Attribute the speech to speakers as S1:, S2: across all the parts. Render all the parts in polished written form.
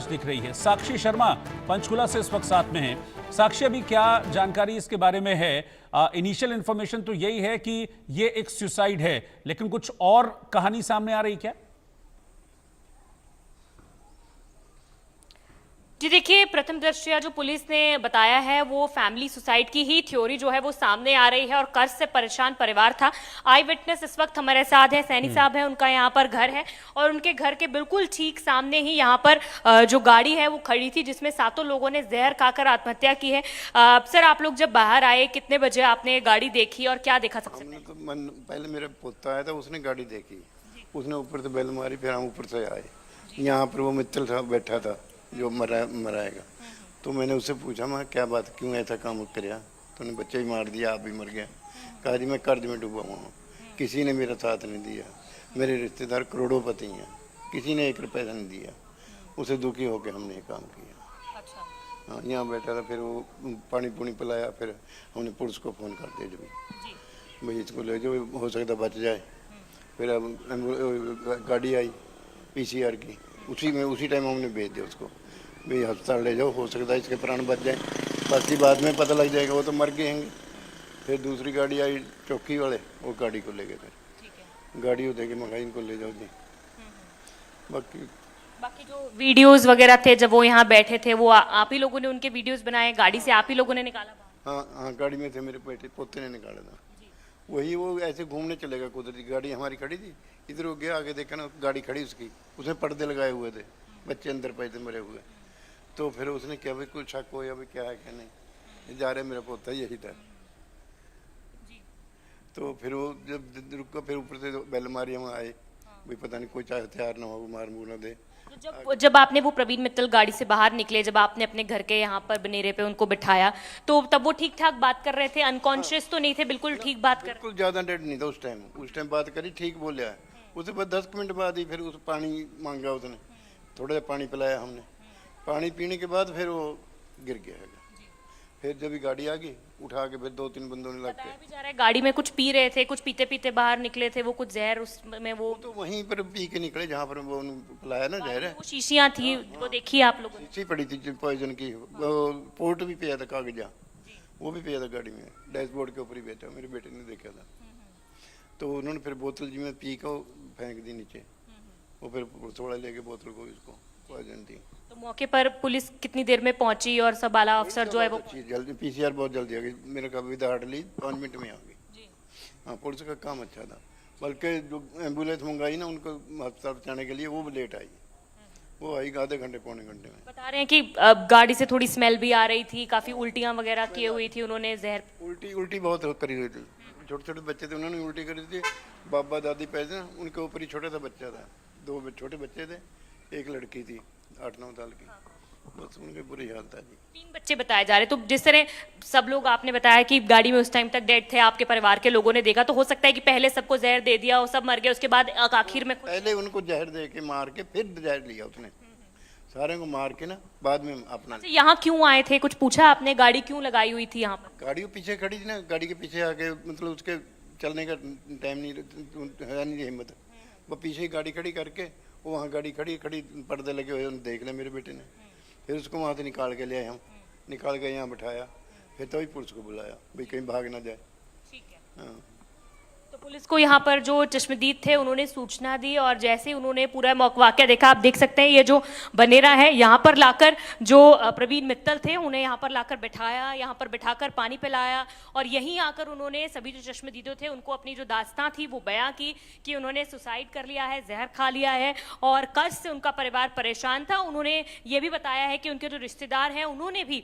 S1: दिख रही है। साक्षी शर्मा पंचकुला से इस वक्त साथ में है। साक्षी, अभी क्या जानकारी इसके बारे में है? इनिशियल इंफॉर्मेशन तो यही है कि ये एक सुसाइड है, लेकिन कुछ और कहानी सामने आ रही क्या?
S2: जी देखिए, प्रथम दृष्टया जो पुलिस ने बताया है वो फैमिली सुसाइड की ही थ्योरी जो है वो सामने आ रही है और कर्ज से परेशान परिवार था। आई विटनेस इस वक्त हमारे साथ है, सैनी साहब हैं, उनका यहाँ पर घर है और उनके घर के बिल्कुल ठीक सामने ही यहाँ पर जो गाड़ी है वो खड़ी थी जिसमें 7 लोगों ने जहर खाकर आत्महत्या की है। सर, आप लोग जब बाहर आए कितने बजे आपने गाड़ी देखी और क्या देखा? सबसे
S3: पहले मेरा पोता आया था, उसने गाड़ी देखी, उसने ऊपर से बेल मारी, फिर हम ऊपर से आए। यहाँ पर वो मित्तल था बैठा था जो मराएगा, तो मैंने उससे पूछा, मैं क्या बात, क्यों ऐसा काम कराया? तो उन्हें बच्चे ही मार दिया, आप भी मर गया। कहा जी मैं कर्ज में डूबा हुआ हूँ, किसी ने मेरा साथ नहीं दिया, मेरे रिश्तेदार करोड़ोंपति हैं, किसी ने 1 रुपया नहीं दिया। उसे दुखी होकर हमने ये काम किया।
S2: अच्छा।
S3: हाँ, यहाँ बैठा था, फिर वो पानी पुनी पिलाया, फिर हमने पुलिस को फ़ोन कर दिया जो भाई इसको ले जाओ, हो सकता बच जाए। फिर अब गाड़ी आई PCR की, उसी टाइम हमने भेज दिया उसको, भाई अस्पताल ले जाओ, हो सकता है इसके प्राण बच जाए, बाकी बाद में पता लग जाएगा, वो तो मर गए हैं। फिर दूसरी गाड़ी आई चौकी वाले, वो गाड़ी को ले गए, फिर गाड़ी हो देगी मंगाई, इनको ले जाओ जी।
S2: बाकी जो वीडियोस वगैरह थे जब वो यहाँ बैठे थे वो आप ही लोगों ने उनके वीडियोस बनाए, गाड़ी से आप ही लोगों ने निकाला?
S3: हाँ, गाड़ी में थे, मेरे पोते ने निकाला था। वही वो ऐसे घूमने चलेगा, कुदरती गाड़ी हमारी खड़ी थी, इधर हो गया, आगे देखा ना गाड़ी खड़ी उसकी, उसने पर्दे लगाए हुए थे, बच्चे अंदर पे थे मरे हुए। तो फिर उसने क्या भाई कुछ शक हो या भाई क्या है क्या नहीं, जा रहे मेरा पोता यही था। तो फिर वो जब रुका, फिर ऊपर से बेल मारी, हम आए, भाई पता नहीं कोई चाहे हथियार ना हो, मार मुँह ना दे।
S2: जब आपने वो प्रवीण मित्तल गाड़ी से बाहर निकले, जब आपने अपने घर के यहाँ पर बनेरे पे उनको बिठाया, तो तब वो ठीक ठाक बात कर रहे थे? अनकॉन्शियस तो नहीं थे? बिल्कुल ठीक बात कर?
S3: बिल्कुल ज़्यादा डेड नहीं था उस टाइम बात करी, ठीक बोलिया। उसके बाद 10 मिनट बाद ही फिर उस पानी मांगा, उसने थोड़ा सा पानी पिलाया, हमने पानी पीने के बाद फिर वो गिर गया है। फिर जब भी गाड़ी आ गई, उठा के फिर 2-3 बंदों ने लग के,
S2: गाड़ी में कुछ पी रहे थे, कुछ पीते पीते बाहर निकले थे, वो कुछ जहर उसमें वो
S3: तो वहीं पर पी के निकले जहाँ पर वो पिलाया ना जहर है।
S2: वो शीशियां थी, वो देखी आप लोगों ने?
S3: शीशी पड़ी थी पॉइजन की, पोर्ट भी पिया था, कागजा वो भी पिया था गाड़ी में, डैशबोर्ड के ऊपर ही बैठा, मेरे बेटे ने देखा था। तो उन्होंने फिर बोतल जी में पी को फेंक दी नीचे, वो फिर पुलिस वाला लेके बोतल को, इसको पॉइजन थी।
S2: तो मौके पर पुलिस कितनी देर में पहुंची और सब आला अफसर जो है वो?
S3: जल्दी PCR बहुत जल्दी आ गई, मेरे का विद हार्डली 5 मिनट में आ गई। हाँ, पुलिस का काम अच्छा था, बल्कि जो एम्बुलेंस मंगाई ना उनको अस्पताल पहुँचाने के लिए, वो लेट आई, वो आई आधे घंटे पौने घंटे में।
S2: बता रहे हैं कि गाड़ी से थोड़ी स्मेल भी आ रही थी, काफी उल्टियां वगैरह की हुई थी, उन्होंने जहर
S3: उल्टी बहुत करी हुई थी। छोटे छोटे बच्चे थे, उन्होंने उल्टी करी थी, बाबा दादी पैसे ना उनके ऊपर ही छोटा सा बच्चा था, 2 छोटे बच्चे थे, एक लड़की थी 8-9 साल की, बस उनके बुरी हालत है जी।
S2: 3 बच्चे बताए जा रहे। तो जिस तरह सब लोग, आपने बताया कि गाड़ी में उस टाइम तक डेड थे, आपके परिवार के लोगों ने देखा, तो हो सकता है कि पहले सबको जहर दे दिया और सब मर गए, उसके बाद आखिर में
S3: पहले उनको जहर दे के मार के फिर जहर लिया उसने, सारे को मार के ना बाद में अपना।
S2: यहाँ क्यों आए थे, कुछ पूछा आपने? गाड़ी क्यों लगाई हुई थी यहाँ पर?
S3: गाड़ी पीछे खड़ी थी ना, गाड़ी के पीछे आके, मतलब उसके चलने का टाइम नहीं है, नहीं हिम्मत, वो पीछे ही गाड़ी खड़ी करके, वो वहाँ गाड़ी खड़ी पर्दे लगे हुए, उन्हें देख लिया मेरे बेटे ने, फिर उसको वहाँ से निकाल के ले आए, हम निकाल के यहाँ बिठाया, फिर तभी पुलिस को बुलाया, भाई कहीं भाग ना जाए।
S2: ठीक है।
S3: हाँ,
S2: तो पुलिस को यहाँ पर जो चश्मदीद थे उन्होंने सूचना दी और जैसे उन्होंने पूरा वाकया देखा, आप देख सकते हैं ये जो बनेरा है, यहाँ पर लाकर जो प्रवीण मित्तल थे उन्हें यहाँ पर लाकर बैठाया, यहाँ पर बैठाकर पानी पिलाया और यहीं आकर उन्होंने सभी जो चश्मदीदों थे उनको अपनी जो दास्तां थी वो बयां की कि उन्होंने सुसाइड कर लिया है, जहर खा लिया है और कर्ज से उनका परिवार परेशान था। उन्होंने ये भी बताया है कि उनके जो रिश्तेदार हैं उन्होंने भी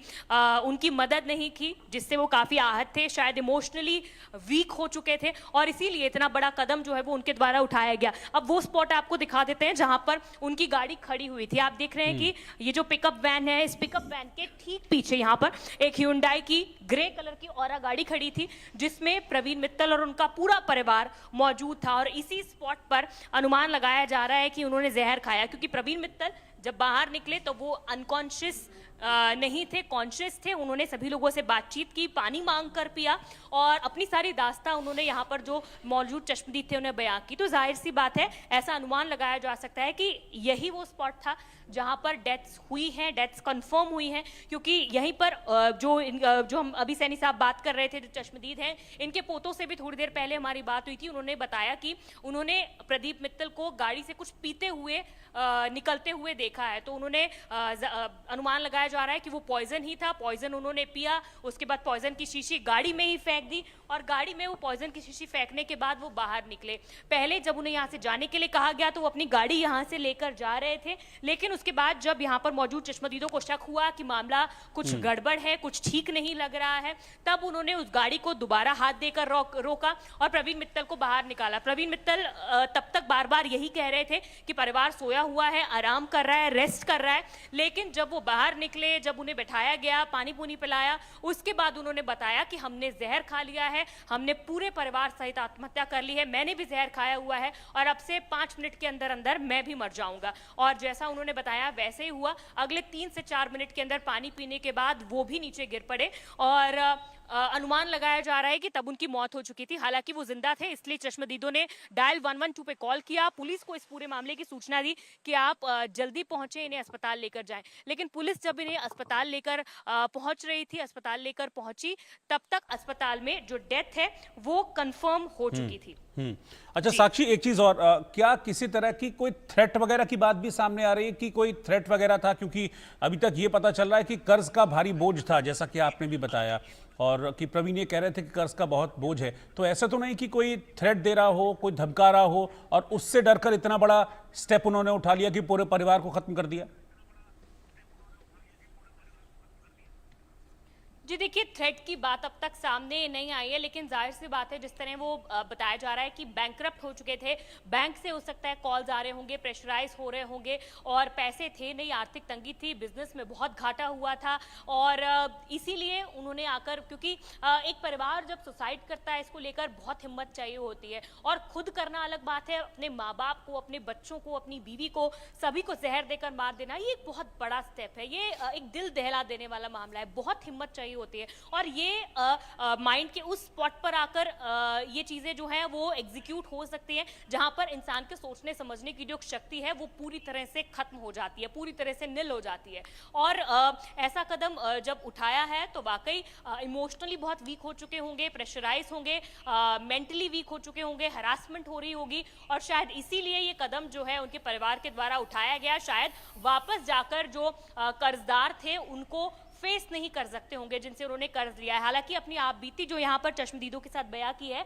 S2: उनकी मदद नहीं की, जिससे वो काफ़ी आहत थे, शायद इमोशनली वीक हो चुके थे और इसीलिए इतना बड़ा कदम जो है वो उनके द्वारा उठाया गया। अब वो स्पॉट आपको दिखा देते हैं जहां पर उनकी गाड़ी खड़ी हुई थी। आप देख रहे हैं कि ये जो पिकअप वैन है, इस पिकअप वैन के ठीक पीछे यहाँ पर एक ह्यूंडई की ग्रे कलर की औरा गाड़ी खड़ी थी जिसमें प्रवीण मित्तल और उनका पूरा परिवार मौजूद था और इसी स्पॉट पर अनुमान लगाया जा रहा है कि उन्होंने जहर खाया, क्योंकि प्रवीण मित्तल जब बाहर निकले तो वो अनकॉन्शियस नहीं थे, कॉन्शियस थे। उन्होंने सभी लोगों से बातचीत की, पानी मांग कर पिया और अपनी सारी दास्तां उन्होंने यहाँ पर जो मौजूद चश्मदीद थे उन्हें बयां की। तो जाहिर सी बात है, ऐसा अनुमान लगाया जा सकता है कि यही वो स्पॉट था जहाँ पर डेथ्स हुई हैं, डेथ्स कंफर्म हुई हैं, क्योंकि यहीं पर जो हम अभी सैनी साहब बात कर रहे थे, जो चश्मदीद हैं, इनके पोतों से भी थोड़ी देर पहले हमारी बात हुई थी। उन्होंने बताया कि उन्होंने प्रदीप मित्तल को गाड़ी से कुछ पीते हुए निकलते हुए देखा है। तो उन्होंने अनुमान लगाया जा रहा है कि वो पॉइजन ही था, पॉइजन उन्होंने पिया, उसके बाद पॉइजन की शीशी गाड़ी में ही फेंक दी और गाड़ी में वो पॉइजन की शीशी फेंकने के बाद वो बाहर निकले। पहले जब उन्हें यहाँ से जाने के लिए कहा गया तो वो अपनी गाड़ी यहाँ से लेकर जा रहे थे, लेकिन उसके बाद जब यहाँ पर मौजूद चश्मदीदों को शक हुआ कि मामला कुछ गड़बड़ है, कुछ ठीक नहीं लग रहा है, तब उन्होंने उस गाड़ी को दोबारा हाथ देकर रोका और प्रवीण मित्तल को बाहर निकाला। प्रवीण मित्तल तब तक बार बार यही कह रहे थे कि परिवार सोया हुआ है, आराम कर रहा है, रेस्ट कर रहा है, लेकिन जब वो बाहर निकले, जब उन्हें बैठाया गया, पानी पूनी पिलाया, उसके बाद उन्होंने बताया कि हमने जहर खा लिया है, हमने पूरे परिवार सहित आत्महत्या कर ली है, मैंने भी जहर खाया हुआ है और अब से 5 मिनट के अंदर अंदर मैं भी मर जाऊंगा। और जैसा उन्होंने बताया वैसे ही हुआ। अगले 3 से 4 मिनट के अंदर पानी पीने के बाद वो भी नीचे गिर पड़े और अनुमान लगाया जा रहा है कि तब उनकी मौत हो चुकी थी। हालांकि वो जिंदा थे, इसलिए चश्मदीदों ने डायल 112 पे कॉल किया, पुलिस को इस पूरे मामले की सूचना दी कि आप जल्दी पहुंचे, इन्हें अस्पताल लेकर जाएं। लेकिन पुलिस जब इन्हें अस्पताल लेकर पहुंच रही थी, अस्पताल लेकर पहुंची, तब तक अस्पताल में जो डेथ है वो कंफर्म हो चुकी थी।
S1: अच्छा साक्षी, एक चीज और, क्या किसी तरह की कोई थ्रेट वगैरह की बात भी सामने आ रही है कि कोई थ्रेट वगैरह था? क्योंकि अभी तक ये पता चल रहा है कि कर्ज का भारी बोझ था, जैसा कि आपने भी बताया, और कि प्रवीण ये कह रहे थे कि कर्ज का बहुत बोझ है। तो ऐसा तो नहीं कि कोई थ्रेट दे रहा हो, कोई धमका रहा हो और उससे डरकर इतना बड़ा स्टेप उन्होंने उठा लिया कि पूरे परिवार को खत्म कर दिया?
S2: जी देखिए, थ्रेट की बात अब तक सामने नहीं आई है, लेकिन जाहिर सी बात है जिस तरह वो बताया जा रहा है कि बैंकरप्ट हो चुके थे, बैंक से हो सकता है कॉल्स आ रहे होंगे, प्रेशराइज हो रहे होंगे और पैसे थे नहीं, आर्थिक तंगी थी, बिजनेस में बहुत घाटा हुआ था और इसीलिए उन्होंने आकर, क्योंकि एक परिवार जब सुसाइड करता है इसको लेकर बहुत हिम्मत चाहिए होती है और खुद करना अलग बात है, अपने माँ बाप को, अपने बच्चों को, अपनी बीवी को, सभी को जहर देकर मार देना, ये एक बहुत बड़ा स्टेप है, ये एक दिल दहला देने वाला मामला है, बहुत हिम्मत चाहिए होती है और ये माइंड के उस स्पॉट पर आकर ये चीजें जो है वो एग्जीक्यूट हो सकती हैं जहां पर इंसान के सोचने समझने की जो शक्ति है वो पूरी तरह से खत्म हो जाती है, पूरी तरह से निल हो जाती है। और ऐसा कदम जब उठाया है तो वाकई इमोशनली बहुत वीक हो चुके होंगे, प्रेशराइज होंगे, मेंटली वीक हो चुके होंगे, हरासमेंट हो रही होगी और शायद इसीलिए ये कदम जो है उनके परिवार के द्वारा उठाया गया, शायद वापस जाकर जो कर्जदार थे उनको फेस नहीं कर सकते होंगे जिनसे उन्होंने कर्ज लिया है। हालांकि अपनी आप बीती जो यहाँ पर चश्मदीदों के साथ बयां की है,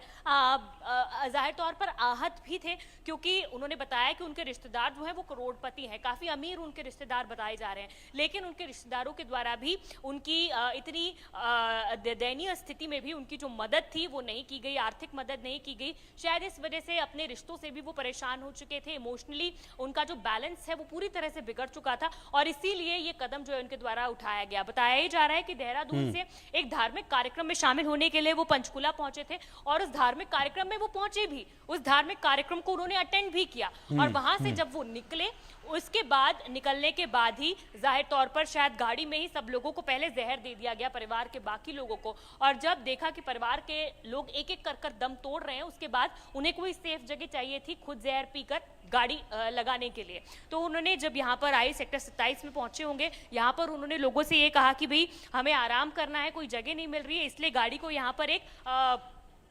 S2: जाहिर तौर पर आहत भी थे, क्योंकि उन्होंने बताया कि उनके रिश्तेदार जो हैं वो करोड़पति हैं, काफ़ी अमीर उनके रिश्तेदार बताए जा रहे हैं, लेकिन उनके रिश्तेदारों के द्वारा भी उनकी इतनी दयनीय स्थिति में भी उनकी जो मदद थी वो नहीं की गई, आर्थिक मदद नहीं की गई। शायद इस वजह से अपने रिश्तों से भी वो परेशान हो चुके थे, इमोशनली उनका जो बैलेंस है वो पूरी तरह से बिगड़ चुका था और इसीलिए ये कदम जो है उनके द्वारा उठाया गया। बताया जा रहा है कि देहरादून से एक धार्मिक कार्यक्रम में शामिल होने के लिए वो पंचकुला पहुंचे थे और उस धार्मिक कार्यक्रम में वो पहुंचे भी, उस धार्मिक कार्यक्रम को उन्होंने अटेंड भी किया और वहां से जब वो निकले, उसके बाद निकलने के बाद ही जाहिर तौर पर शायद गाड़ी में ही सब लोगों को पहले जहर दे दिया गया, परिवार के बाकी लोगों को, और जब देखा कि परिवार के लोग एक एक कर दम तोड़ रहे हैं, उसके बाद उन्हें कोई सेफ जगह चाहिए थी खुद जहर पीकर गाड़ी लगाने के लिए। तो उन्होंने जब यहाँ पर आए, सेक्टर 27 में पहुंचे होंगे, यहाँ पर उन्होंने लोगों से ये कहा कि भाई हमें आराम करना है, कोई जगह नहीं मिल रही है, इसलिए गाड़ी को यहाँ पर एक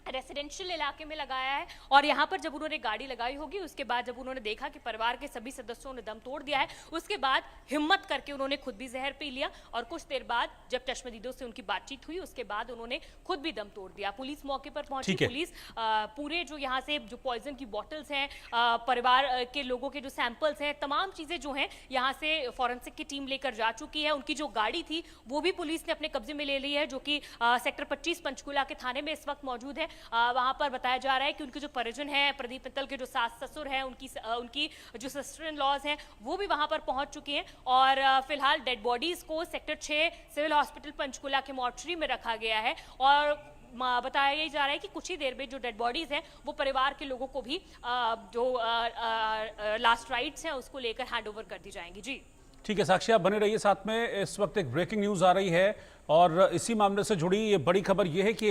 S2: रेसिडेंशियल इलाके में लगाया है और यहाँ पर जब उन्होंने गाड़ी लगाई होगी, उसके बाद जब उन्होंने देखा कि परिवार के सभी सदस्यों ने दम तोड़ दिया है, उसके बाद हिम्मत करके उन्होंने खुद भी जहर पी लिया और कुछ देर बाद जब चश्मदीदों से उनकी बातचीत हुई, उसके बाद उन्होंने खुद भी दम तोड़ दिया। पुलिस मौके पर पहुंची, पुलिस पूरे जो यहाँ से जो पॉइजन की बॉटल्स हैं, परिवार के लोगों के जो सैंपल्स हैं, तमाम चीजें जो हैं यहाँ से फॉरेंसिक की टीम लेकर जा चुकी है। उनकी जो गाड़ी थी वो भी पुलिस ने अपने कब्जे में ले ली है, जो कि सेक्टर 25 पंचकुला के थाने में इस वक्त मौजूद है। वहां पर बताया जा रहा है कि उनके जो परिजन हैं, प्रदीप मित्तल के जो सास ससुर हैं, उनकी जो सिस्टर इन लॉज हैं, वो भी वहां पर पहुंच चुके हैं और फिलहाल डेड बॉडीज को सेक्टर 6 सिविल हॉस्पिटल पंचकुला के मॉर्चरी में रखा गया है और बताया जा रहा है कि कुछ ही देर में जो डेड बॉडीज हैं वो परिवार के लोगों को भी जो लास्ट राइट्स हैं उसको लेकर हैंड ओवर कर दी जाएंगी। जी
S1: ठीक है साक्षी, आप बने रहिए साथ में। इस वक्त एक ब्रेकिंग न्यूज आ रही है और इसी मामले से जुड़ी ये बड़ी खबर ये है कि